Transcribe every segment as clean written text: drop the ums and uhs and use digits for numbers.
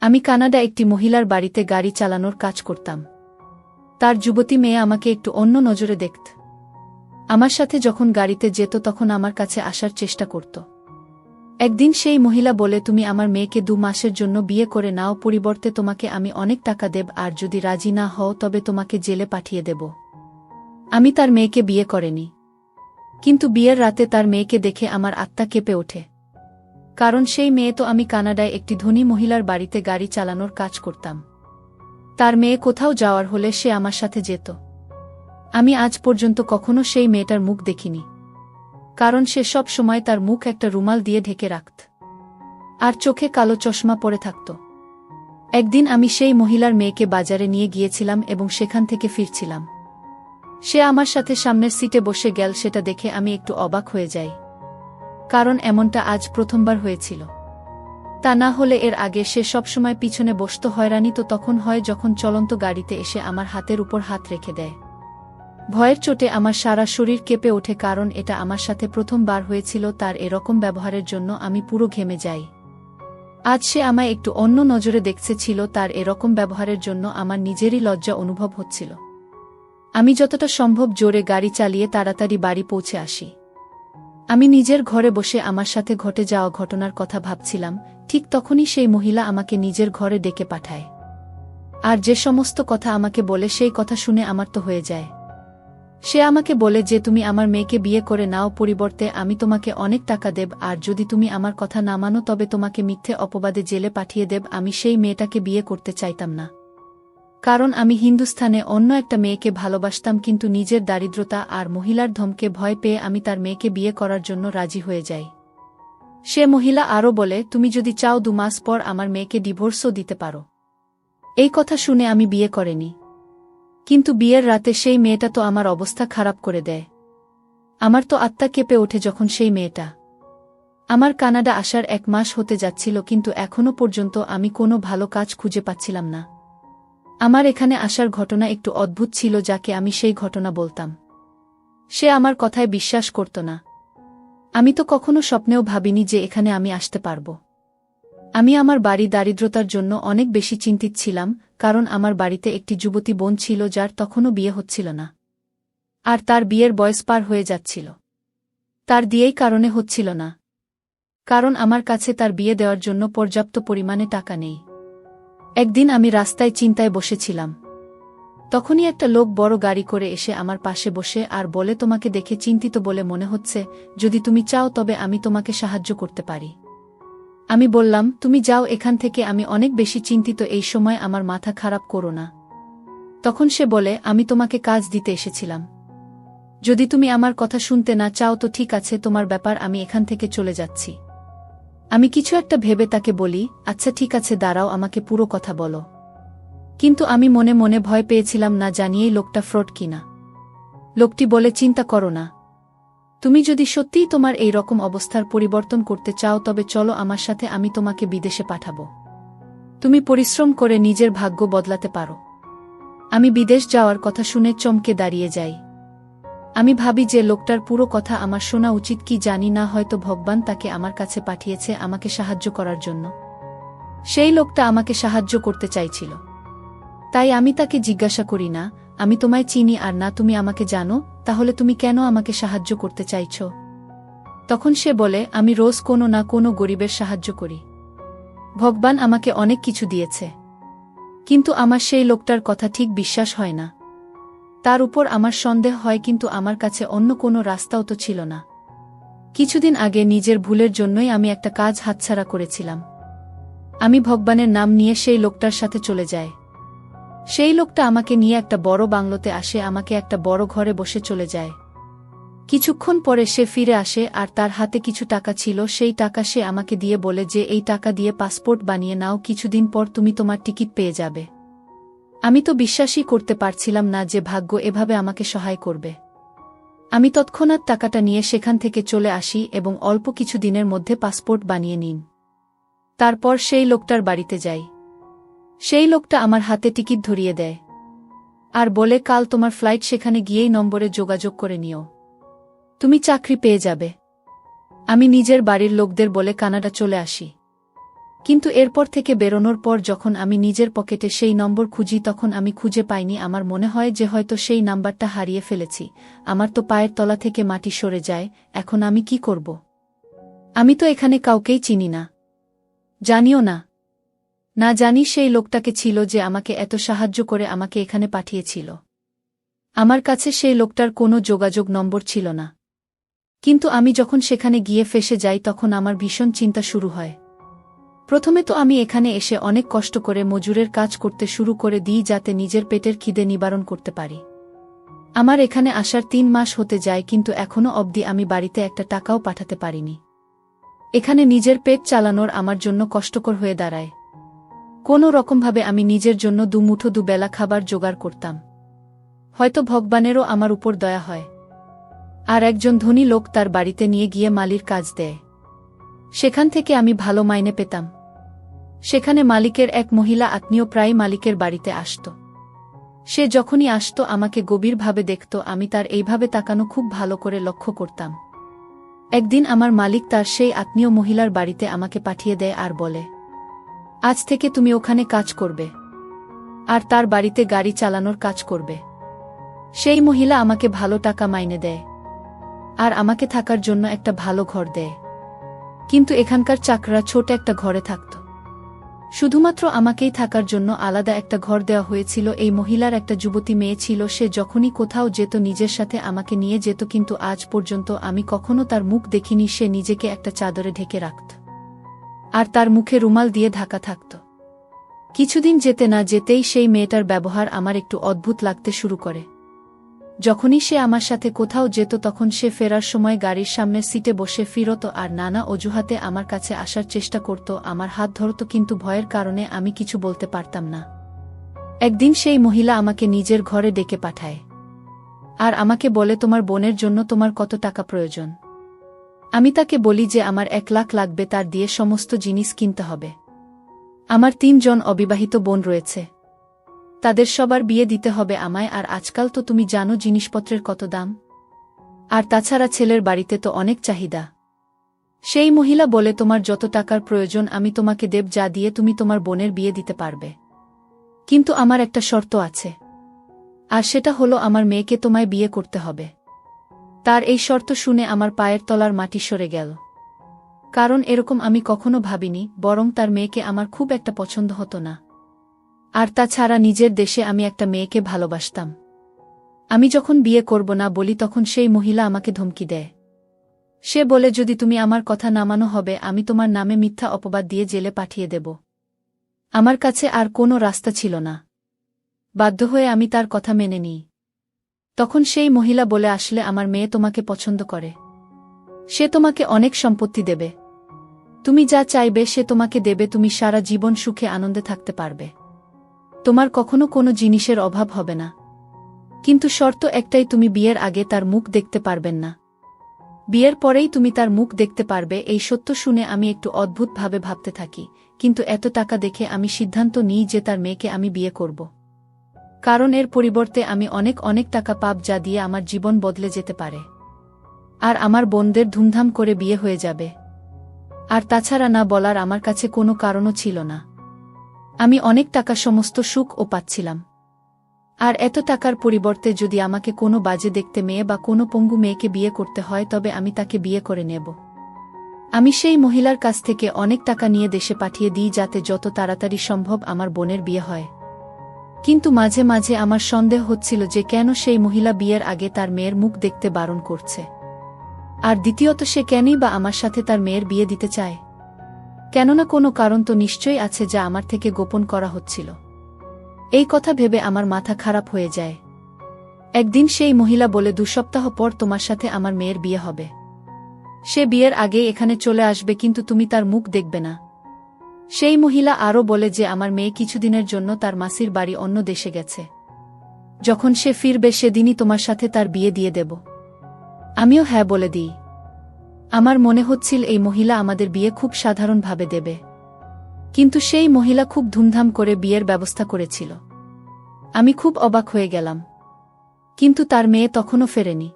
আমি কানাডা একটি মহিলার বাড়িতে গাড়ি চালানোর কাজ করতাম। তার যুবতী মেয়ে আমাকে একটু অন্য নজরে দেখত। আমার সাথে যখন গাড়িতে যেত তখন আমার কাছে আসার চেষ্টা করত। একদিন সেই মহিলা বলে, তুমি আমার মেয়েকে 2 মাসের জন্য বিয়ে করে নাও, পরিবর্তে তোমাকে আমি অনেক টাকা দেব, আর যদি রাজি না হও তবে তোমাকে জেলে পাঠিয়ে দেব। আমি তার মেয়েকে বিয়ে করিনি, কিন্তু বিয়ের রাতে তার মেয়েকে দেখে আমার আত্মা কেঁপে ওঠে। কারণ সেই মেয়ে তো আমি কানাডায় একটি ধনী মহিলার বাড়িতে গাড়ি চালানোর কাজ করতাম। তার মেয়ে কোথাও যাওয়ার হলে সে আমার সাথে যেত। আমি আজ পর্যন্ত কখনো সেই মেয়েটার মুখ দেখিনি, কারণ সে সব সময় তার মুখ একটা রুমাল দিয়ে ঢেকে রাখত, আর চোখে কালো চশমা পরে থাকত। একদিন আমি সেই মহিলার মেয়েকে বাজারে নিয়ে গিয়েছিলাম এবং সেখান থেকে ফিরছিলাম। সে আমার সাথে সামনের সিটে বসে গেল। সেটা দেখে আমি একটু অবাক হয়ে যাই, কারণ এমনটা আজ প্রথমবার হয়েছিল। তা না হলে এর আগে সে সবসময় পিছনে বসত। হয়রানি তো তখন হয় যখন চলন্ত গাড়িতে এসে আমার হাতের উপর হাত রেখে দেয়। ভয়ের চোটে আমার সারা শরীর কেঁপে ওঠে, কারণ এটা আমার সাথে প্রথমবার হয়েছিল। তার এরকম ব্যবহারের জন্য আমি পুরো ঘেমে যাই। আজ সে আমায় একটু অন্য নজরে দেখছে ছিল। তার এরকম ব্যবহারের জন্য আমার নিজেরই লজ্জা অনুভব হচ্ছিল। আমি যতটা সম্ভব জোরে গাড়ি চালিয়ে তাড়াতাড়ি বাড়ি পৌঁছে আসি। আমি নিজের ঘরে বসে আমার সাথে ঘটে যাওয়া ঘটনার কথা ভাবছিলাম। ঠিক তখনই সেই মহিলা আমাকে নিজের ঘরে ডেকে পাঠায়। আর যে সমস্ত কথা আমাকে বলে, সেই কথা শুনে আমার তো হয়ে যায়। সে আমাকে বলে যে তুমি আমার মেয়েকে বিয়ে করে নাও, পরিবর্তে আমি তোমাকে অনেক টাকা দেব, আর যদি তুমি আমার কথা না মানো তবে তোমাকে মিথ্যে অপবাদে জেলে পাঠিয়ে দেব। আমি সেই মেয়েটাকে বিয়ে করতে চাইতাম না, কারণ আমি হিন্দুস্থানে অন্য একটা মেয়েকে ভালোবাসতাম, কিন্তু নিজের দারিদ্রতা আর মহিলার ধমকে ভয় পেয়ে আমি তার মেয়েকে বিয়ে করার জন্য রাজি হয়ে যাই। সে মহিলা আরও বলে, তুমি যদি চাও 2 মাস পর আমার মেয়েকে ডিভোর্সও দিতে পারো। এই কথা শুনে আমি বিয়ে করিনি, কিন্তু বিয়ের রাতে সেই মেয়েটা তো আমার অবস্থা খারাপ করে দেয়। আমার তো আত্মা কেঁপে ওঠে যখন সেই মেয়েটা। আমার কানাডা আসার 1 মাস হতে যাচ্ছিল, কিন্তু এখনো পর্যন্ত আমি কোনো ভালো কাজ খুঁজে পাচ্ছিলাম না। আমার এখানে আসার ঘটনা একটু অদ্ভুত ছিল, যাকে আমি সেই ঘটনা বলতাম। সে আমার কথায় বিশ্বাস করত না। আমি তো কখনো স্বপ্নেও ভাবিনি যে এখানে আমি আসতে পারব। আমি আমার বাড়ি দারিদ্রতার জন্য অনেক বেশি চিন্তিত ছিলাম, কারণ আমার বাড়িতে একটি যুবতী বোন ছিল যার তখনও বিয়ে হচ্ছিল না, আর তার বিয়ের বয়স পার হয়ে যাচ্ছিল। তার দিয়েই কারণে হচ্ছিল না, কারণ আমার কাছে তার বিয়ে দেওয়ার জন্য পর্যাপ্ত পরিমাণে টাকা নেই। একদিন আমি রাস্তায় চিন্তায় বসেছিলাম। তখনই একটা লোক বড় গাড়ি করে এসে আমার পাশে বসে আর বলে, তোমাকে দেখে চিন্তিত বলে মনে হচ্ছে, যদি তুমি চাও তবে আমি তোমাকে সাহায্য করতে পারি। আমি বললাম, তুমি যাও এখান থেকে, আমি অনেক বেশি চিন্তিত, এই সময় আমার মাথা খারাপ করো না। তখন সে বলে, আমি তোমাকে কাজ দিতে এসেছিলাম। যদি তুমি আমার কথা শুনতে না চাও তো ঠিক আছে, তোমার ব্যাপার, আমি এখান থেকে চলে যাচ্ছি। আমি কিছু একটা ভেবে তাকে বলি, আচ্ছা ঠিক আছে, দাঁড়াও, আমাকে পুরো কথা বলো। কিন্তু আমি মনে মনে ভয় পেয়েছিলাম, না জানিয়েই লোকটা ফ্রড কিনা। লোকটি বলে, চিন্তা করো না, তুমি যদি সত্যিই তোমার এই রকম অবস্থার পরিবর্তন করতে চাও তবে চলো আমার সাথে, আমি তোমাকে বিদেশে পাঠাবো। তুমি পরিশ্রম করে নিজের ভাগ্য বদলাতে পারো। আমি বিদেশ যাওয়ার কথা শুনে চমকে দাঁড়িয়ে যাই। আমি ভাবি যে লোকটার পুরো কথা আমার শোনা উচিত কি জানি না, হয়তো ভগবান তাকে আমার কাছে পাঠিয়েছে আমাকে সাহায্য করার জন্য। সেই লোকটা আমাকে সাহায্য করতে চাইছিল, তাই আমি তাকে জিজ্ঞাসা করি, না আমি তোমায় চিনি আর না তুমি আমাকে জানো, তাহলে তুমি কেন আমাকে সাহায্য করতে চাইছ? তখন সে বলে, আমি রোজ কোনো না কোনো গরিবের সাহায্য করি। ভগবান আমাকে অনেক কিছু দিয়েছে, কিন্তু আমার সেই লোকটার কথা ঠিক বিশ্বাস হয় না। তার উপর আমার সন্দেহ হয়, কিন্তু আমার কাছে অন্য কোনো রাস্তাও তো ছিল না। কিছুদিন আগে নিজের ভুলের জন্যই আমি একটা কাজ হাতছাড়া করেছিলাম। আমি ভগবানের নাম নিয়ে সেই লোকটার সাথে চলে যাই। সেই লোকটা আমাকে নিয়ে একটা বড় বাংলোতে আসে, আমাকে একটা বড় ঘরে বসে চলে যায়। কিছুক্ষণ পরে সে ফিরে আসে আর তার হাতে কিছু টাকা ছিল। সেই টাকা সে আমাকে দিয়ে বলে যে এই টাকা দিয়ে পাসপোর্ট বানিয়ে নাও, কিছুদিন পর তুমি তোমার টিকিট পেয়ে যাবে। আমি তো বিশ্বাসই করতে পারছিলাম না যে ভাগ্য এভাবে আমাকে সহায় করবে। আমি তৎক্ষণাৎ টাকাটা নিয়ে সেখান থেকে চলে আসি এবং অল্প কিছু দিনের মধ্যে পাসপোর্ট বানিয়ে নিন। তারপর সেই লোকটার বাড়িতে যাই। সেই লোকটা আমার হাতে টিকিট ধরিয়ে দেয় আর বলে, কাল তোমার ফ্লাইট, সেখানে গিয়েই নম্বরে যোগাযোগ করে নিও, তুমি চাকরি পেয়ে যাবে। আমি নিজের বাড়ির লোকদের বলে কানাডা চলে আসি। কিন্তু এরপর থেকে বেরোনোর পর যখন আমি নিজের পকেটে সেই নম্বর খুঁজি তখন আমি খুঁজে পাইনি। আমার মনে হয় যে হয়তো সেই নাম্বারটা হারিয়ে ফেলেছি। আমার তো পায়ের তলা থেকে মাটি সরে যায়। এখন আমি কি করব? আমি তো এখানে কাউকেই চিনি না, জানিও না। না জানি সেই লোকটাকে ছিল যে আমাকে এত সাহায্য করে আমাকে এখানে পাঠিয়েছিল। আমার কাছে সেই লোকটার কোনো যোগাযোগ নম্বর ছিল না। কিন্তু আমি যখন সেখানে গিয়ে ফেঁসে যাই তখন আমার ভীষণ চিন্তা শুরু হয়। প্রথমে তো আমি এখানে এসে অনেক কষ্ট করে মজুরের কাজ করতে শুরু করে দিই যাতে নিজের পেটের খিদে নিবারণ করতে পারি। আমার এখানে আসার ৩ মাস হতে যায় কিন্তু এখনো অবধি আমি বাড়িতে একটা টাকাও পাঠাতে পারিনি। এখানে নিজের পেট চালানোর আমার জন্য কষ্টকর হয়ে দাঁড়ায়। কোনো রকমভাবে আমি নিজের জন্য দুমুঠো দুবেলা খাবার জোগাড় করতাম। হয়তো ভগবানেরও আমার উপর দয়া হয়। আর একজন ধনী লোক তার বাড়িতে নিয়ে গিয়ে মালির কাজ দেয়। সেখান থেকে আমি ভালো মাইনে পেতাম। সেখানে মালিকের এক মহিলা আত্মীয় প্রায় মালিকের বাড়িতে আসত। সে যখনই আসত আমাকে গভীরভাবে দেখত। আমি তার এইভাবে তাকানো খুব ভালো করে লক্ষ্য করতাম। একদিন আমার মালিক তার সেই আত্মীয় মহিলার বাড়িতে আমাকে পাঠিয়ে দেয় আর বলে, আজ থেকে তুমি ওখানে কাজ করবে আর তার বাড়িতে গাড়ি চালানোর কাজ করবে। সেই মহিলা আমাকে ভালো টাকা মাইনে দেয় আর আমাকে থাকার জন্য একটা ভালো ঘর দেয়। কিন্তু এখানকার চাকরা ছোট একটা ঘরে থাকত। শুধুমাত্র আমাকেই থাকার জন্য আলাদা একটা ঘর দেওয়া হয়েছিল। এই মহিলার একটা যুবতী মেয়ে ছিল। সে যখনই কোথাও যেত নিজের সাথে আমাকে নিয়ে যেত, কিন্তু আজ পর্যন্ত আমি কখনো তার মুখ দেখিনি। সে নিজেকে একটা চাদরে ঢেকে রাখত আর তার মুখে রুমাল দিয়ে ঢাকা থাকত। কিছুদিন যেতে না যেতেই সেই মেয়েটার ব্যবহার আমার একটু অদ্ভুত লাগতে শুরু করে। যখনই সে আমার সাথে কোথাও যেত তখন সে ফেরার সময় গাড়ির সামনের সিটে বসে ফিরত আর নানা অজুহাতে আমার কাছে আসার চেষ্টা করত। আমার হাত ধরত, কিন্তু ভয়ের কারণে আমি কিছু বলতে পারতাম না। একদিন সেই মহিলা আমাকে নিজের ঘরে ডেকে পাঠায় আর আমাকে বলে, তোমার বোনের জন্য তোমার কত টাকা প্রয়োজন? আমি তাকে বলি যে আমার 1 লাখ লাগবে, তার দিয়ে সমস্ত জিনিস কিনতে হবে। আমার 3 জন অবিবাহিত বোন রয়েছে, তাদের সবার বিয়ে দিতে হবে আমায়। আর আজকাল তো তুমি জানো জিনিসপত্রের কত দাম। আর তাছাড়া ছেলের বাড়িতে তো অনেক চাহিদা। সেই মহিলা বলে, তোমার যত টাকার প্রয়োজন আমি তোমাকে দেব, যা দিয়ে তুমি তোমার বোনের বিয়ে দিতে পারবে। কিন্তু আমার একটা শর্ত আছে, আর সেটা হলো আমার মেয়েকে তোমায় বিয়ে করতে হবে। তার এই শর্ত শুনে আমার পায়ের তলার মাটি সরে গেল। কারণ এরকম আমি কখনো ভাবিনি, বরং তার মেয়েকে আমার খুব একটা পছন্দ হতো না। আর তাছাড়া নিজের দেশে আমি একটা মেয়েকে ভালোবাসতাম। আমি যখন বিয়ে করব না বলি তখন সেই মহিলা আমাকে ধমকি দেয়। সে বলে, যদি তুমি আমার কথা না মানো হবে আমি তোমার নামে মিথ্যা অপবাদ দিয়ে জেলে পাঠিয়ে দেব। আমার কাছে আর কোনো রাস্তা ছিল না। বাধ্য হয়ে আমি তার কথা মেনে নিই। তখন সেই মহিলা বলে, আসলে আমার মেয়ে তোমাকে পছন্দ করে। সে তোমাকে অনেক সম্পত্তি দেবে। তুমি যা চাইবে সে তোমাকে দেবে। তুমি সারা জীবন সুখে আনন্দে থাকতে পারবে। তোমার কখনো কোনো জিনিসের অভাব হবে না। কিন্তু শর্ত একটাই, তুমি বিয়ের আগে তার মুখ দেখতে পারবেন না। বিয়ের পরেই তুমি তার মুখ দেখতে পারবে। এই সত্য শুনে আমি একটু অদ্ভুতভাবে ভাবতে থাকি, কিন্তু এত টাকা দেখে আমি সিদ্ধান্ত নিই যে তার মেয়েকে আমি বিয়ে করব। কারণ এর পরিবর্তে আমি অনেক অনেক টাকা পাব, যা দিয়ে আমার জীবন বদলে যেতে পারে। আর আমার বোনদের ধুমধাম করে বিয়ে হয়ে যাবে। আর তাছাড়া না বলার আমার কাছে কোনো কারণও ছিল না। আমি অনেক টাকা, সমস্ত সুখ ও পাচ্ছিলাম। আর এত টাকার পরিবর্তে যদি আমাকে কোনো বাজে দেখতে মেয়ে বা কোনো পঙ্গু মেয়েকে বিয়ে করতে হয় তবে আমি তাকে বিয়ে করে নেব। আমি সেই মহিলার কাছ থেকে অনেক টাকা নিয়ে দেশে পাঠিয়ে দিই যাতে যত তাড়াতাড়ি সম্ভব আমার বোনের বিয়ে হয়। কিন্তু মাঝে মাঝে আমার সন্দেহ হচ্ছিল যে কেন সেই মহিলা বিয়ের আগে তার মেয়ের মুখ দেখতে বারণ করছে। আর দ্বিতীয়ত, সে কেনই বা আমার সাথে তার মেয়ের বিয়ে দিতে চায়? কেননা কোনো কারণ তো নিশ্চয়ই আছে যা আমার থেকে গোপন করা হচ্ছিল। এই কথা ভেবে আমার মাথা খারাপ হয়ে যায়। একদিন সেই মহিলা বলে, 2 সপ্তাহ পর তোমার সাথে আমার মেয়ের বিয়ে হবে। সে বিয়ের আগেই এখানে চলে আসবে, কিন্তু তুমি তার মুখ দেখবে না। সেই মহিলা আরও বলে যে আমার মেয়ে কিছুদিনের জন্য তার মাসির বাড়ি অন্য দেশে গেছে। যখন সে ফিরবে সেদিনই তোমার সাথে তার বিয়ে দিয়ে দেব। আমিও হ্যাঁ বলে দিই। আমার মনে হচ্ছিল এই মহিলা আমাদের বিয়ে খুব সাধারণভাবে দেবে। কিন্তু সেই মহিলা খুব ধুমধাম করে বিয়ের ব্যবস্থা করেছিল। আমি খুব অবাক হয়ে গেলাম। কিন্তু তার মেয়ে তখনও ফেরেনি।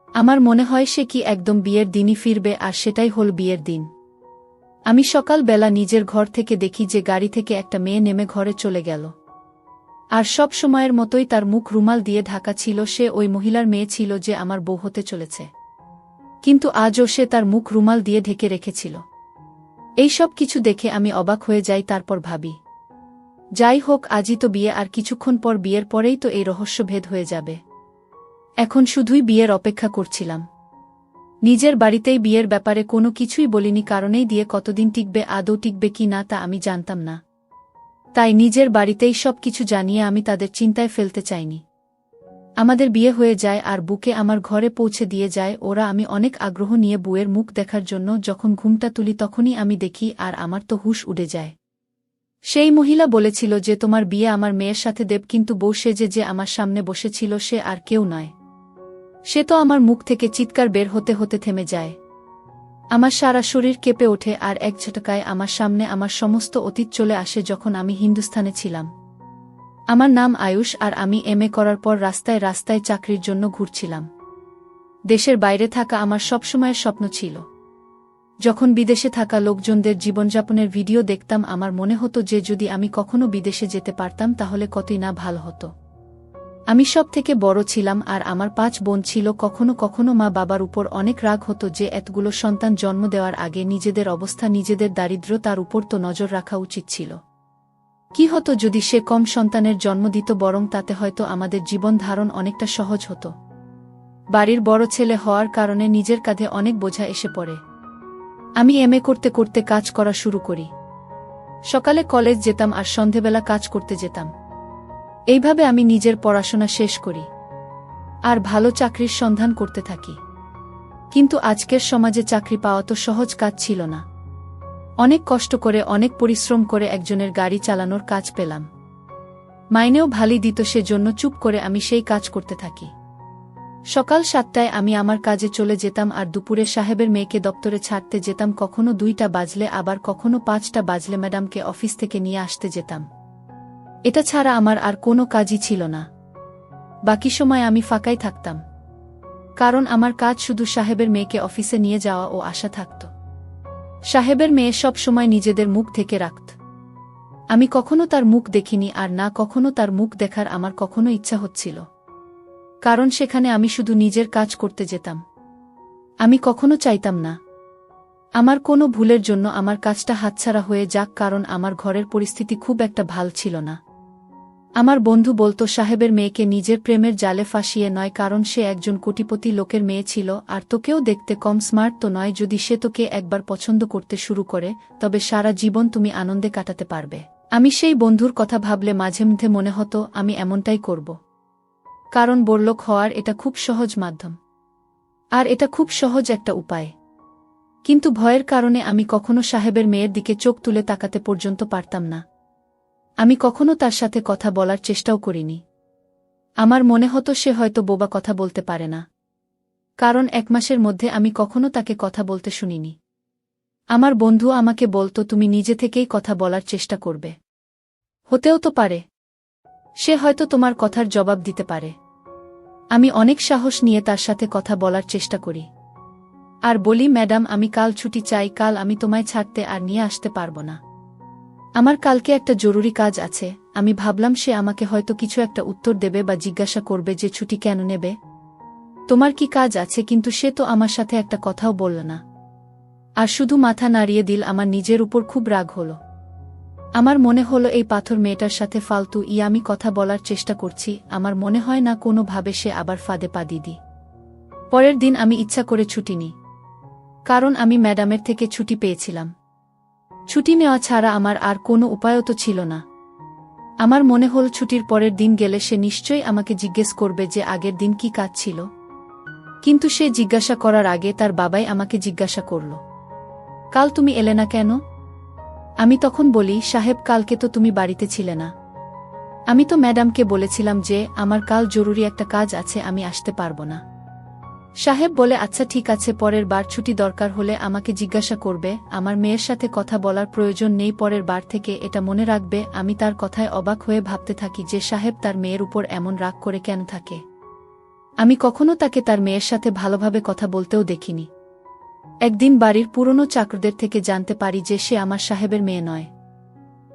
আমার মনে হয় সে কি একদম বিয়ের দিনই ফিরবে, আর সেটাই হল বিয়ের দিন। আমি সকালবেলা নিজের ঘর থেকে দেখি যে গাড়ি থেকে একটা মেয়ে নেমে ঘরে চলে গেল। আর সব সময়ের মতোই তার মুখ রুমাল দিয়ে ঢাকা ছিল। সে ওই মহিলার মেয়ে ছিল যে আমার বউ হতে চলেছে, কিন্তু আজও সে তার মুখ রুমাল দিয়ে ঢেকে রেখেছিল। এই সব কিছু দেখে আমি অবাক হয়ে যাই। তারপর ভাবি, যাই হোক, আজই তো বিয়ে, আর কিছুক্ষণ পর বিয়ের পরেই তো এই রহস্য ভেদ হয়ে যাবে। এখন শুধুই বিয়ের অপেক্ষা করছিলাম। নিজের বাড়িতেই বিয়ের ব্যাপারে কোনো কিছুই বলিনি, কারণেই দিয়ে কতদিন টিকবে, আদৌ টিকবে কি না তা আমি জানতাম না। তাই নিজের বাড়িতেই সব কিছু জানিয়ে আমি তাদের চিন্তায় ফেলতে চাইনি। আমাদের বিয়ে হয়ে যায় আর বুকে আমার ঘরে পৌঁছে দিয়ে যায় ওরা। আমি অনেক আগ্রহ নিয়ে বউয়ের মুখ দেখার জন্য যখন ঘুমটা তুলি তখনই আমি দেখি, আর আমার তো হুঁশ উড়ে যায়। সেই মহিলা বলেছিল যে তোমার বিয়ে আমার মেয়ের সাথে দেব, কিন্তু বউ সেজে যে আমার সামনে বসেছিল সে আর কেউ নয়। সে তো আমার মুখ থেকে চিৎকার বের হতে হতে থেমে যায়। আমার সারা শরীর কেঁপে ওঠে, আর এক ঝটকায় আমার সামনে আমার সমস্ত অতীত চলে আসে। যখন আমি হিন্দুস্থানে ছিলাম, আমার নাম আয়ুষ, আর আমি এমএ করার পর রাস্তায় রাস্তায় চাকরির জন্য ঘুরছিলাম। দেশের বাইরে থাকা আমার সবসময়ের স্বপ্ন ছিল। যখন বিদেশে থাকা লোকজনদের জীবনযাপনের ভিডিও দেখতাম আমার মনে হতো যে যদি আমি কখনো বিদেশে যেতে পারতাম তাহলে কতই না ভালো হতো। আমি সব থেকে বড় ছিলাম আর আমার 5 বোন ছিল। কখনো কখনো মা বাবার উপর অনেক রাগ হতো যে এতগুলো সন্তান জন্ম দেওয়ার আগে নিজেদের অবস্থা, নিজেদের দারিদ্র্য, তার উপর তো নজর রাখা উচিত ছিল। কি হতো যদি সে কম সন্তানের জন্ম দিত, বরং তাতে হয়তো আমাদের জীবন ধারণ অনেকটা সহজ হতো। বাড়ির বড় ছেলে হওয়ার কারণে নিজের কাঁধে অনেক বোঝা এসে পড়ে। আমি এমএ করতে করতে কাজ করা শুরু করি। সকালে কলেজ যেতাম আর সন্ধেবেলা কাজ করতে যেতাম। এইভাবে আমি নিজের পড়াশোনা শেষ করি আর ভালো চাকরির সন্ধান করতে থাকি। কিন্তু আজকের সমাজে চাকরি পাওয়া তো সহজ কাজ ছিল না। অনেক কষ্ট করে, অনেক পরিশ্রম করে একজনের গাড়ি চালানোর কাজ পেলাম। মাইনেও ভালোই দিত, সেজন্য চুপ করে আমি সেই কাজ করতে থাকি। সকাল 7টায় আমি আমার কাজে চলে যেতাম আর দুপুরে সাহেবের মেয়েকে দপ্তরে ছাড়তে যেতাম। কখনো 2টা বাজলে, আবার কখনো 5টা বাজলে ম্যাডামকে অফিস থেকে নিয়ে আসতে যেতাম। এটা ছাড়া আমার আর কোনো কাজই ছিল না। বাকি সময় আমি ফাঁকাই থাকতাম, কারণ আমার কাজ শুধু সাহেবের মেয়েকে অফিসে নিয়ে যাওয়া ও আসা থাকত। সাহেবের মেয়ে সব সময় নিজেদের মুখ ঢেকে রাখত। আমি কখনো তার মুখ দেখিনি, আর না কখনো তার মুখ দেখার আমার কখনো ইচ্ছা হচ্ছিল, কারণ সেখানে আমি শুধু নিজের কাজ করতে যেতাম। আমি কখনো চাইতাম না আমার কোনো ভুলের জন্য আমার কাজটা হাতছাড়া হয়ে যাক, কারণ আমার ঘরের পরিস্থিতি খুব একটা ভালো ছিল না। আমার বন্ধু বলতো সাহেবের মেয়েকে নিজের প্রেমের জালে ফাঁসিয়ে নয়, কারণ সে একজন কোটিপতি লোকের মেয়ে ছিল, আর তোকেও দেখতে কম স্মার্ট তো নয়। যদি সে তোকে একবার পছন্দ করতে শুরু করে তবে সারা জীবন তুমি আনন্দে কাটাতে পারবে। আমি সেই বন্ধুর কথা ভাবলে মাঝে মধ্যে মনে হতো আমি এমনটাই করব, কারণ বড়লোক হওয়ার এটা খুব সহজ মাধ্যম, আর এটা খুব সহজ একটা উপায়। কিন্তু ভয়ের কারণে আমি কখনো সাহেবের মেয়ের দিকে চোখ তুলে তাকাতে পর্যন্ত পারতাম না। আমি কখনো তার সাথে কথা বলার চেষ্টাও করিনি। আমার মনে হতো সে হয়তো বোবা, কথা বলতে পারে না, কারণ 1 মাসের মধ্যে আমি কখনো তাকে কথা বলতে শুনিনি। আমার বন্ধু আমাকে বলতো তুমি নিজে থেকেই কথা বলার চেষ্টা করবে, হতেও তো পারে সে হয়তো তোমার কথার জবাব দিতে পারে। আমি অনেক সাহস নিয়ে তার সাথে কথা বলার চেষ্টা করি আর বলি, ম্যাডাম আমি কাল ছুটি চাই, কাল আমি তোমায় ছাড়তে আর নিয়ে আসতে পারবো না। আমার কালকে একটা জরুরি কাজ আছে। আমি ভাবলাম সে আমাকে হয়তো কিছু একটা উত্তর দেবে বা জিজ্ঞাসা করবে যে ছুটি কেন নেবে, তোমার কি কাজ আছে, কিন্তু সে তো আমার সাথে একটা কথাও বলল না, আর শুধু মাথা নাড়িয়ে দিল। আমার নিজের উপর খুব রাগ হলো। আমার মনে হলো এই পাথর মেয়েটার সাথে ফালতু আমি কথা বলার চেষ্টা করছি। আমার মনে হয় না কোনোভাবে সে আবার ফাঁদে পা দিই। পরের দিন আমি ইচ্ছা করে ছুটি নিই, কারণ আমি ম্যাডামের থেকে ছুটি পেয়েছিলাম। ছুটি নেওয়া ছাড়া আমার আর কোনো উপায়ও তো ছিল না। আমার মনে হল ছুটির পরের দিন গেলে সে নিশ্চয়ই আমাকে জিজ্ঞেস করবে যে আগের দিন কি কাজ ছিল, কিন্তু সে জিজ্ঞাসা করার আগে তার বাবাই আমাকে জিজ্ঞাসা করল, কাল তুমি এলে না কেন? আমি তখন বলি, সাহেব কালকে তো তুমি বাড়িতে ছিলে না। আমি তো ম্যাডামকে বলেছিলাম যে আমার কাল জরুরি একটা কাজ আছে, আমি আসতে পারবো না। সাহেব বলে, আচ্ছা ঠিক আছে, পরের বার ছুটি দরকার হলে আমাকে জিজ্ঞাসা করবে। আমার মেয়ের সাথে কথা বলার প্রয়োজন নেই, পরের বার থেকে এটা মনে রাখবে। আমি তার কথায় অবাক হয়ে ভাবতে থাকি যে সাহেব তার মেয়ের উপর এমন রাগ করে কেন থাকে। আমি কখনো তাকে তার মেয়ের সাথে ভালোভাবে কথা বলতেও দেখিনি। একদিন বাড়ির পুরনো চাকরদের থেকে জানতে পারি যে সে আমার সাহেবের মেয়ে নয়,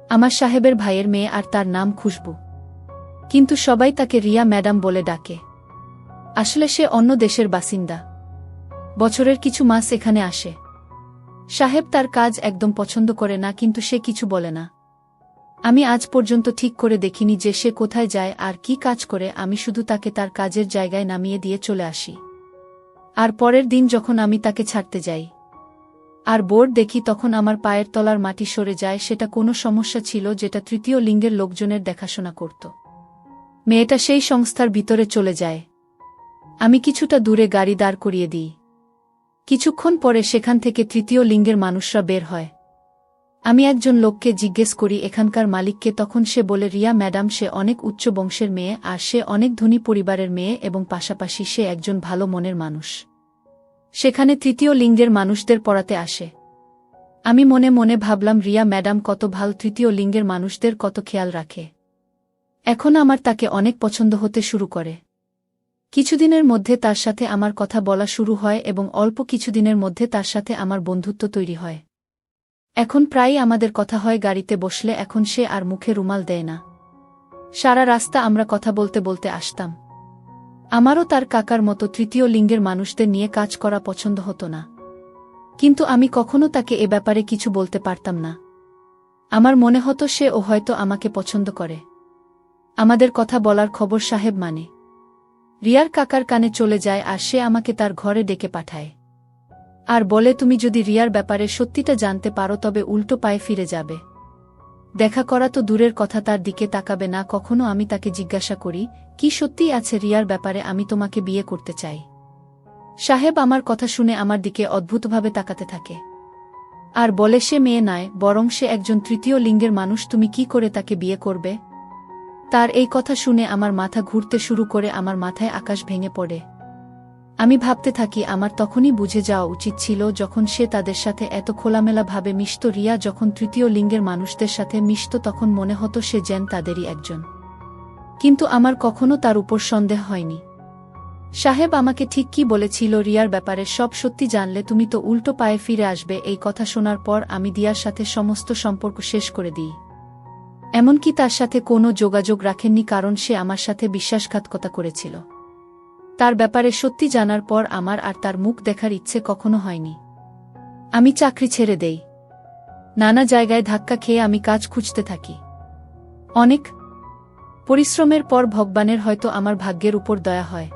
আমার সাহেবের ভাইয়ের মেয়ে, আর তার নাম খুশবু। কিন্তু সবাই তাকে রিয়া ম্যাডাম বলে ডাকে। আসলে সে অন্য দেশের বাসিন্দা, বছরের কিছু মাস এখানে আসে। সাহেব তার কাজ একদম পছন্দ করে না, কিন্তু সে কিছু বলে না। আমি আজ পর্যন্ত ঠিক করে দেখিনি যে সে কোথায় যায় আর কি কাজ করে। আমি শুধু তাকে তার কাজের জায়গায় নামিয়ে দিয়ে চলে আসি। আর পরের দিন যখন আমি তাকে ছাড়তে যাই আর বোর্ড দেখি, তখন আমার পায়ের তলার মাটি সরে যায়। সেটা কোনো সমস্যা ছিল যেটা তৃতীয় লিঙ্গের লোকজনের দেখাশোনা করত। মেয়েটা সেই সংস্থার ভিতরে চলে যায়। আমি কিছুটা দূরে গাড়ি দাঁড় করিয়ে দিই। কিছুক্ষণ পরে সেখান থেকে তৃতীয় লিঙ্গের মানুষরা বের হয়। আমি একজন লোককে জিজ্ঞেস করি এখানকার মালিককে। তখন সে বলে, রিয়া ম্যাডাম সে অনেক উচ্চ বংশের মেয়ে, আর সে অনেক ধনী পরিবারের মেয়ে, এবং পাশাপাশি সে একজন ভালো মনের মানুষ। সেখানে তৃতীয় লিঙ্গের মানুষদের পড়াতে আসে। আমি মনে মনে ভাবলাম, রিয়া ম্যাডাম কত ভালো, তৃতীয় লিঙ্গের মানুষদের কত খেয়াল রাখে। এখন আমার তাকে অনেক পছন্দ হতে শুরু করে। কিছুদিনের মধ্যে তার সাথে আমার কথা বলা শুরু হয় এবং অল্প কিছুদিনের মধ্যে তার সাথে আমার বন্ধুত্ব তৈরি হয়। এখন প্রায়ই আমাদের কথা হয় গাড়িতে বসলে। এখন সে আর মুখে রুমাল দেয় না। সারা রাস্তা আমরা কথা বলতে বলতে আসতাম। আমারও তার কাকার মতো তৃতীয় লিঙ্গের মানুষদের নিয়ে কাজ করা পছন্দ হতো না, কিন্তু আমি কখনো তাকে এ ব্যাপারে কিছু বলতে পারতাম না। আমার মনে হতো সে ও হয়তো আমাকে পছন্দ করে। আমাদের কথা বলার খবর সাহেব মানে রিয়ার কাকার কানে চলে যায়, আর সে আমাকে তার ঘরে ডেকে পাঠায় আর বলে, তুমি যদি রিয়ার ব্যাপারে সত্যিটা জানতে পারো তবে উল্টো পায়ে ফিরে যাবে। দেখা করা তো দূরের কথা, তার দিকে তাকাবে না কখনো। আমি তাকে জিজ্ঞাসা করি, কি সত্যিই আছে রিয়ার ব্যাপারে? আমি তোমাকে বিয়ে করতে চাই। সাহেব আমার কথা শুনে আমার দিকে অদ্ভুতভাবে তাকাতে থাকে আর বলে, সে মেয়ে নয়, বরং সে একজন তৃতীয় লিঙ্গের মানুষ। তুমি কি করে তাকে বিয়ে করবে? তার এই কথা শুনে আমার মাথা ঘুরতে শুরু করে। আমার মাথায় আকাশ ভেঙে পড়ে। আমি ভাবতে থাকি, আমার তখনই বুঝে যাওয়া উচিত ছিল যখন সে তাদের সাথে এত খোলামেলাভাবে মিশত। রিয়া যখন তৃতীয় লিঙ্গের মানুষদের সাথে মিশত তখন মনে হতো সে যেন তাদেরই একজন, কিন্তু আমার কখনো তার উপর সন্দেহ হয়নি। সাহেব আমাকে ঠিক কি বলেছিল রিয়ার ব্যাপারে সব সত্যি জানলে তুমি তো উল্টো পায়ে ফিরে আসবে। এই কথা শোনার পর আমি দিয়ার সাথে সমস্ত সম্পর্ক শেষ করে দিই। এমনকি তার সাথে কোনো যোগাযোগ রাখেননি, কারণ সে আমার সাথে বিশ্বাসঘাতকতা করেছিল। তার ব্যাপারে সত্যি জানার পর আমার আর তার মুখ দেখার ইচ্ছে কখনো হয়নি। আমি চাকরি ছেড়ে দেই। নানা জায়গায় ধাক্কা খেয়ে আমি কাজ খুঁজতে থাকি। অনেক পরিশ্রমের পর ভগবানের হয়তো আমার ভাগ্যের উপর দয়া হয়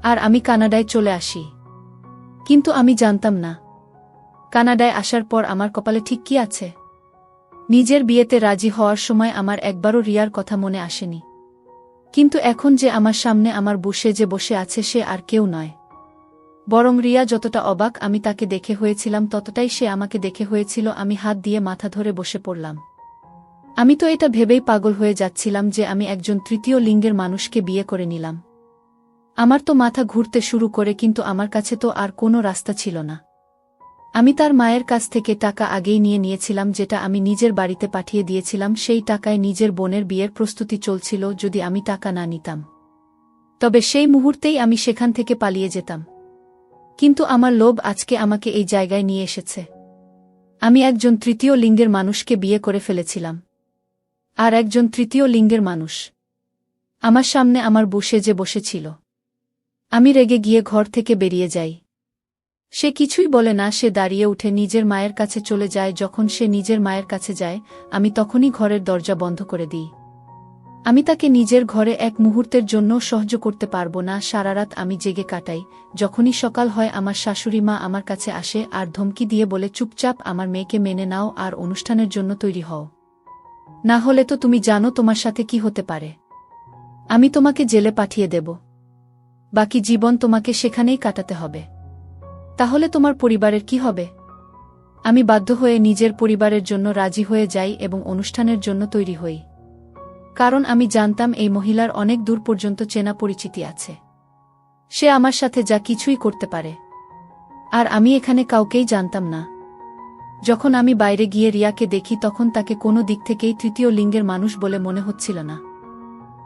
আর আমি কানাডায় চলে আসি। কিন্তু আমি জানতাম না কানাডায় আসার পর আমার কপালে ঠিক কি আছে। নিজের বিয়েতে রাজি হওয়ার সময় আমার একবারও রিয়ার কথা মনে আসেনি, কিন্তু এখন যে আমার সামনে আমার বুসে যে বসে আছে সে আর কেউ নয়, বরং রিয়া। যতটা অবাক আমি তাকে দেখে হয়েছিলাম ততটাই সে আমাকে দেখে হয়েছিল। আমি হাত দিয়ে মাথা ধরে বসে পড়লাম। আমি তো এটা ভেবেই পাগল হয়ে যাচ্ছিলাম যে আমি একজন তৃতীয় লিঙ্গের মানুষকে বিয়ে করে নিলাম। আমার তো মাথা ঘুরতে শুরু করে, কিন্তু আমার কাছে তো আর কোনো রাস্তা ছিল না। আমি তার মায়ের কাছ থেকে টাকা আগেই নিয়ে নিয়েছিলাম, যেটা আমি নিজের বাড়িতে পাঠিয়ে দিয়েছিলাম। সেই টাকায় নিজের বোনের বিয়ের প্রস্তুতি চলছিল। যদি আমি টাকা না নিতাম তবে সেই মুহূর্তেই আমি সেখান থেকে পালিয়ে যেতাম। কিন্তু আমার লোভ আজকে আমাকে এই জায়গায় নিয়ে এসেছে। আমি একজন তৃতীয় লিঙ্গের মানুষকে বিয়ে করে ফেলেছিলাম, আর একজন তৃতীয় লিঙ্গের মানুষ আমার সামনে আমার বুসে যে বসেছিল। আমি রেগে গিয়ে ঘর থেকে বেরিয়ে যাই। সে কিছুই বলে না। সে দাঁড়িয়ে উঠে নিজের মায়ের কাছে চলে যায়। যখন সে নিজের মায়ের কাছে যায় আমি তখনই ঘরের দরজা বন্ধ করে দিই। আমি তাকে নিজের ঘরে এক মুহূর্তের জন্য সহ্য করতে পারবো না। সারা রাত আমি জেগে কাটাই। যখনই সকাল হয় আমার শাশুড়ি মা আমার কাছে আসে আর ধমকি দিয়ে বলে, চুপচাপ আমার মেয়েকে মেনে নাও আর অনুষ্ঠানের জন্য তৈরি হও, না হলে তো তুমি জানো তোমার সাথে কি হতে পারে। আমি তোমাকে জেলে পাঠিয়ে দেব, বাকি জীবন তোমাকে সেখানেই কাটাতে হবে। তাহলে তোমার পরিবারের কি হবে? আমি বাধ্য হয়ে নিজের পরিবারের জন্য রাজি হয়ে যাই এবং অনুষ্ঠানের জন্য তৈরি হই, কারণ আমি জানতাম এই মহিলার অনেক দূর পর্যন্ত চেনা পরিচিতি আছে। সে আমার সাথে যা কিছুই করতে পারে, আর আমি এখানে কাউকেই জানতাম না। যখন আমি বাইরে গিয়ে রিয়াকে দেখি তখন তাকে কোনো দিক থেকেই তৃতীয় লিঙ্গের মানুষ বলে মনে হচ্ছিল না।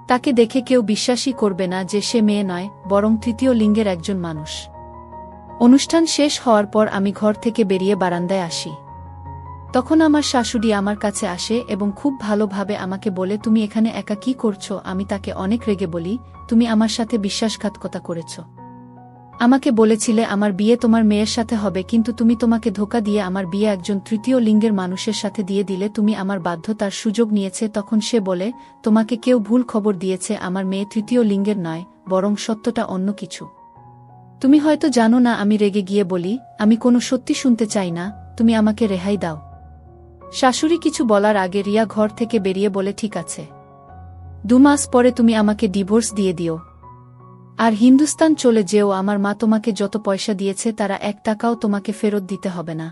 তাকে দেখে কেউ বিশ্বাসই করবে না যে সে মেয়ে নয়, বরং তৃতীয় লিঙ্গের একজন মানুষ। অনুষ্ঠান শেষ হওয়ার পর আমি ঘর থেকে বেরিয়ে বারান্দায় আসি। তখন আমার শাশুড়ি আমার কাছে আসে এবং খুব ভালোভাবে আমাকে বলে, তুমি এখানে একা কি করছো? আমি তাকে অনেক রেগে বলি, তুমি আমার সাথে বিশ্বাসঘাতকতা করেছ। আমাকে বলেছিলে আমার বিয়ে তোমার মেয়ের সাথে হবে, কিন্তু তুমি তোমাকে ধোঁকা দিয়ে আমার বিয়ে একজন তৃতীয় লিঙ্গের মানুষের সাথে দিয়ে দিলে। তুমি আমার বাধ্যতার সুযোগ নিয়েছে। তখন সে বলে, তোমাকে কেউ ভুল খবর দিয়েছে, আমার মেয়ে তৃতীয় লিঙ্গের নয়, বরং সত্যটা অন্য কিছু। তুমি হয়তো জানো না। আমি রেগে গিয়ে বলি, আমি কোনো সত্যি শুনতে চাই না, তুমি আমাকে রেহাই দাও। শাশুড়ি কিছু বলার আগে রিয়া ঘর থেকে বেরিয়ে বলে, ঠিক আছে, 2 মাস পরে তুমি আমাকে ডিভোর্স দিয়ে দিও, আর হিন্দুস্তান চলে যেও। আমার মা তোমাকে যত পয়সা দিয়েছে তারা 1 টাকাও তোমাকে ফেরত দিতে হবে না,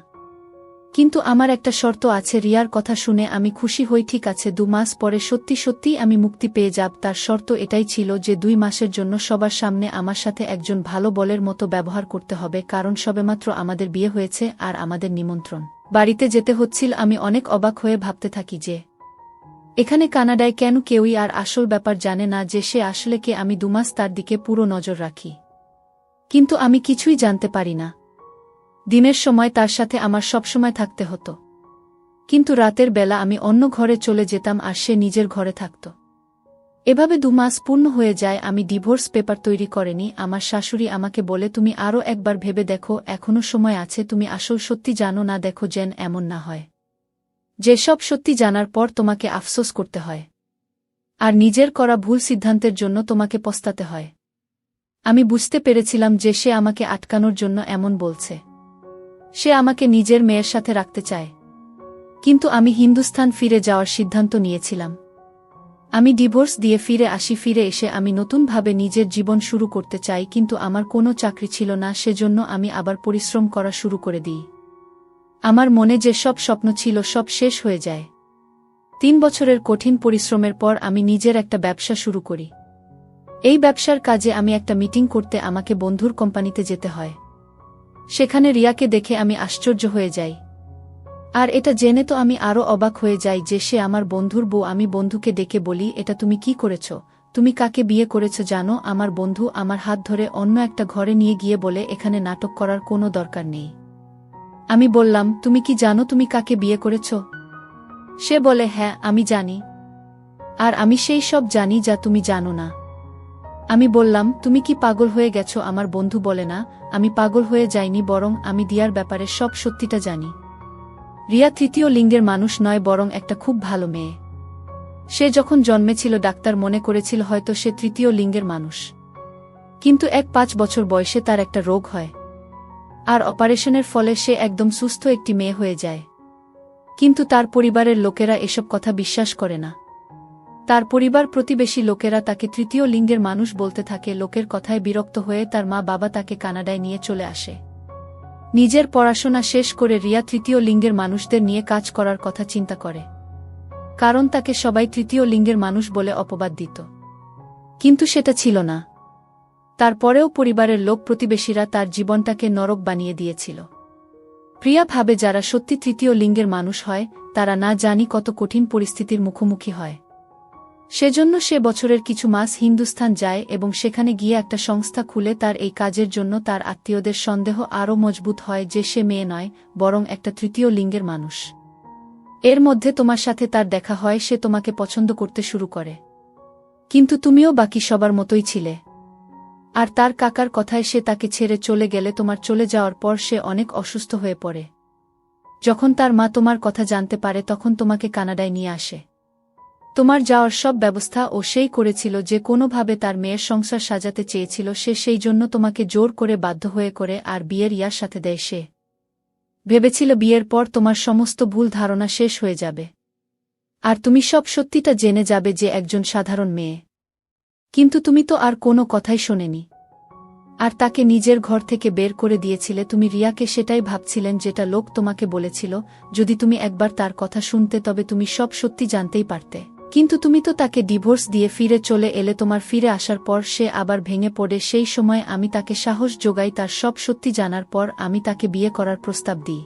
কিন্তু আমার একটা শর্ত আছে। রিয়ার কথা শুনে আমি খুশি হই। ঠিক আছে, 2 মাস পরে সত্যি সত্যি আমি মুক্তি পেয়ে যাব। তার শর্ত এটাই ছিল যে 2 মাসের জন্য সবার সামনে আমার সাথে একজন ভালো বলের মতো ব্যবহার করতে হবে, কারণ সবেমাত্র আমাদের বিয়ে হয়েছে আর আমাদের নিমন্ত্রণ বাড়িতে যেতে হচ্ছিল। আমি অনেক অবাক হয়ে ভাবতে থাকি যে এখানে কানাডায় কেন কেউই আর আসল ব্যাপার জানে না যে সে আসলে কে। আমি 2 মাস তার দিকে পুরো নজর রাখি, কিন্তু আমি কিছুই জানতে পারি না। দিনের সময় তার সাথে আমার সবসময় থাকতে হতো, কিন্তু রাতের বেলা আমি অন্য ঘরে চলে যেতাম আর সে নিজের ঘরে থাকত। এভাবে 2 মাস পূর্ণ হয়ে যায়। আমি ডিভোর্স পেপার তৈরি করিনি। আমার শাশুড়ি আমাকে বলে, তুমি আরও একবার ভেবে দেখো, এখনো সময় আছে, তুমি আসল সত্যি জানো না। দেখো যেন এমন না হয় যেসব সত্যি জানার পর তোমাকে আফসোস করতে হয় আর নিজের করা ভুল সিদ্ধান্তের জন্য তোমাকে পস্তাতে হয়। আমি বুঝতে পেরেছিলাম যে সে আমাকে আটকানোর জন্য এমন বলছে। সে আমাকে নিজের মেয়ের সাথে রাখতে চায়, কিন্তু আমি হিন্দুস্তান ফিরে যাওয়ার সিদ্ধান্ত নিয়েছিলাম। আমি ডিভোর্স দিয়ে ফিরে আসি। ফিরে এসে আমি নতুনভাবে নিজের জীবন শুরু করতে চাই, কিন্তু আমার কোনো চাকরি ছিল না। সেজন্য আমি আবার পরিশ্রম করা শুরু করে দিই। আমার মনে যে সব স্বপ্ন ছিল সব শেষ হয়ে যায়। 3 বছরের কঠিন পরিশ্রমের পর আমি নিজের একটা ব্যবসা শুরু করি। এই ব্যবসার কাজে আমি একটা মিটিং করতে আমাকে বন্ধুর কোম্পানিতে যেতে হয়। সেখানে রিয়াকে দেখে আমি আশ্চর্য হয়ে যাই, আর এটা জেনে তো আমি আরও অবাক হয়ে যাই যে সে আমার বন্ধুর বউ। আমি বন্ধুকে ডেকে বলি, এটা তুমি কি করেছ? তুমি কাকে বিয়ে করেছ জানো? আমার বন্ধু আমার হাত ধরে অন্য একটা ঘরে নিয়ে গিয়ে বলে, এখানে নাটক করার কোনো দরকার নেই। আমি বললাম, তুমি কি জানো তুমি কাকে বিয়ে করেছ? সে বলে, হ্যাঁ আমি জানি, আর আমি সেই সব জানি যা তুমি জানো না। আমি বললাম, তুমি কি পাগল হয়ে গেছো? আমার বন্ধু বলে, না, আমি পাগল হয়ে যাইনি, বরং আমি রিয়ার ব্যাপারে সব সত্যিটা জানি। রিয়া তৃতীয় লিঙ্গের মানুষ নয়, বরং একটা খুব ভালো মেয়ে। সে যখন জন্মেছিল ডাক্তার মনে করেছিল হয়তো সে তৃতীয় লিঙ্গের মানুষ, কিন্তু 5 বছর বয়সে তার একটা রোগ হয়, আর অপারেশনের ফলে সে একদম সুস্থ একটি মেয়ে হয়ে যায়। কিন্তু তার পরিবারের লোকেরা এসব কথা বিশ্বাস করে না। তার পরিবার প্রতিবেশী লোকেরা তাকে তৃতীয় লিঙ্গের মানুষ বলতে থাকে। লোকের কথায় বিরক্ত হয়ে তার মা বাবা তাকে কানাডায় নিয়ে চলে আসে। নিজের পড়াশোনা শেষ করে রিয়া তৃতীয় লিঙ্গের মানুষদের নিয়ে কাজ করার কথা চিন্তা করে, কারণ তাকে সবাই তৃতীয় লিঙ্গের মানুষ বলে অপবাদ দিত। কিন্তু সেটা ছিল না। তারপরেও পরিবারের লোক প্রতিবেশীরা তার জীবনটাকে নরক বানিয়ে দিয়েছিল। প্রিয়া ভাবে যারা সত্যি তৃতীয় লিঙ্গের মানুষ হয় তারা না জানি কত কঠিন পরিস্থিতির মুখোমুখি হয়। সেজন্য সে বছরের কিছু মাস হিন্দুস্তান যায় এবং সেখানে গিয়ে একটা সংস্থা খুলে। তার এই কাজের জন্য তার আত্মীয়দের সন্দেহ আরও মজবুত হয় যে সে মেয়ে নয়, বরং একটা তৃতীয় লিঙ্গের মানুষ। এর মধ্যে তোমার সাথে তার দেখা হয়, সে তোমাকে পছন্দ করতে শুরু করে, কিন্তু তুমিও বাকি সবার মতোই ছিলে। আর তার কাকার কথায় সে তাকে ছেড়ে চলে গেলে। তোমার চলে যাওয়ার পর সে অনেক অসুস্থ হয়ে পড়ে। যখন তার মা তোমার কথা জানতে পারে তখন তোমাকে কানাডায় নিয়ে আসে। তোমার যাওয়ার সব ব্যবস্থা ও সেই করেছিল, যে কোনোভাবে তার মেয়ের সংসার সাজাতে চেয়েছিল সে, সেই জন্য তোমাকে জোর করে বাধ্য হয়ে করে আর বিয়ের ইয়ার সাথে দেয়। সে ভেবেছিল বিয়ের পর তোমার সমস্ত ভুল ধারণা শেষ হয়ে যাবে আর তুমি সব সত্যিটা জেনে যাবে যে একজন সাধারণ মেয়ে। কিন্তু তুমি তো আর কোনো কথাই শোনেনি, আর তাকে নিজের ঘর থেকে বের করে দিয়েছিলে। তুমি রিয়াকে সেটাই ভাবছিলেন যেটা লোক তোমাকে বলেছিল। যদি তুমি একবার তার কথা শুনতে তবে তুমি সব সত্যি জানতেই পারতে, কিন্তু তুমি তো তাকে ডিভোর্স দিয়ে ফিরে চলে এলে। তোমার ফিরে আসার পর সে আবার ভেঙে পড়ে। সেই সময় আমি তাকে সাহস যোগাই। তার সব সত্যি জানার পর আমি তাকে বিয়ে করার প্রস্তাব দিই,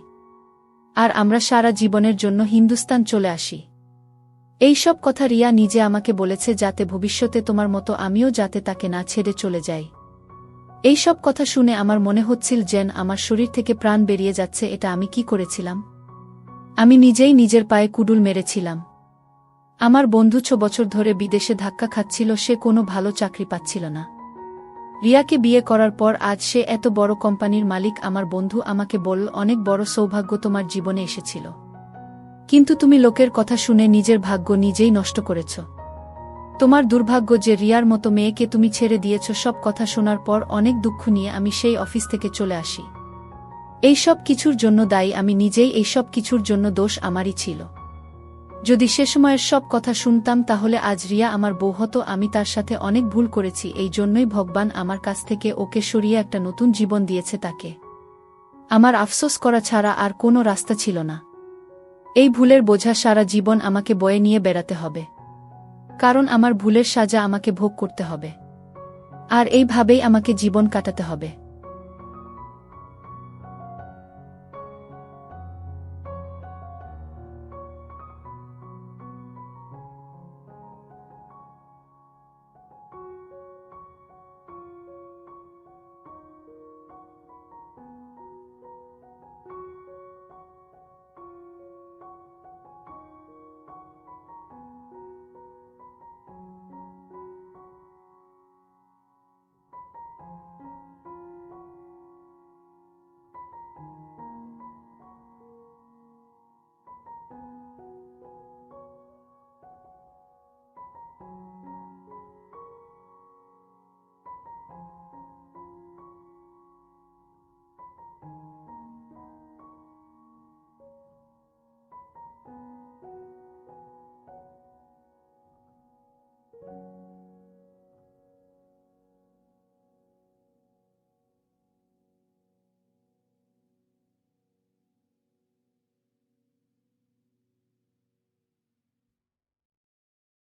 আর আমরা সারা জীবনের জন্য হিন্দুস্তান চলে আসি। এই সব কথা রিয়া নিজে আমাকে বলেছে, যাতে ভবিষ্যতে তোমার মতো আমিও যাতে তাকে না ছেড়ে চলে যাই। এই সব কথা শুনে আমার মনে হচ্ছিল যেন আমার শরীর থেকে প্রাণ বেরিয়ে যাচ্ছে। এটা আমি কি করেছিলাম? আমি নিজেই নিজের পায়ে কুডুল মেরেছিলাম। আমার বন্ধু 6 বছর ধরে বিদেশে ধাক্কা খাচ্ছিল, সে কোনো ভালো চাকরি পাচ্ছিল না। রিয়াকে বিয়ে করার পর আজ সে এত বড় কোম্পানির মালিক। আমার বন্ধু আমাকে বলল, অনেক বড় সৌভাগ্য তোমার জীবনে এসেছিল, কিন্তু তুমি লোকের কথা শুনে নিজের ভাগ্য নিজেই নষ্ট করেছ। তোমার দুর্ভাগ্য যে রিয়ার মতো মেয়েকে তুমি ছেড়ে দিয়েছ। সব কথা শোনার পর অনেক দুঃখ নিয়ে আমি সেই অফিস থেকে চলে আসি। এই সব কিছুর জন্য দায়ী আমি নিজেই। এই সব কিছুর জন্য দোষ আমারই ছিল। যদি সে সময়ের সব কথা শুনতাম তাহলে আজ রিয়া আমার বউ হতো। আমি তার সাথে অনেক ভুল করেছি, এই জন্যই ভগবান আমার কাছ থেকে ওকে সরিয়ে একটা নতুন জীবন দিয়েছে তাকে। আমার আফসোস করা ছাড়া আর কোনো রাস্তা ছিল না। এই ভুলের বোঝা সারা জীবন আমাকে বয়ে নিয়ে বেড়াতে হবে, কারণ আমার ভুলের সাজা আমাকে ভোগ করতে হবে, আর এইভাবেই আমাকে জীবন কাটাতে হবে।